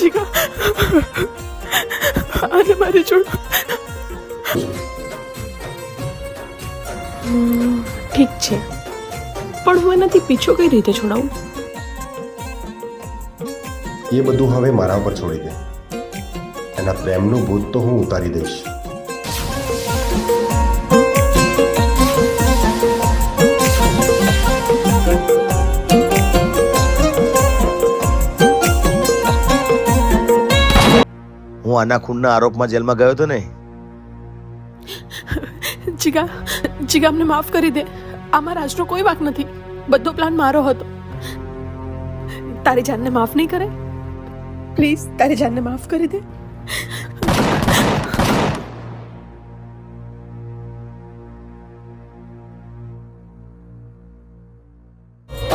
જીગા આને મારે છોડ. ઠીક છે, પણ હું એનાથી પીછો કઈ રીતે છોડાવું? એ બધું હવે મારા ઉપર છોડી દે. એના પ્રેમનું ભૂત તો હું ઉતારી દઈશ. હું આના ખૂનના આરોપમાં જેલમાં ગયો હતો ને. જીગા જીગા અમને માફ કરી દે. આમાં રાજનો કોઈ વાંક નથી. બધો પ્લાન મારો હતો. તારી જાનને માફ નહીં કરે? પ્લીઝ તારી જાનને માફ કરી દે.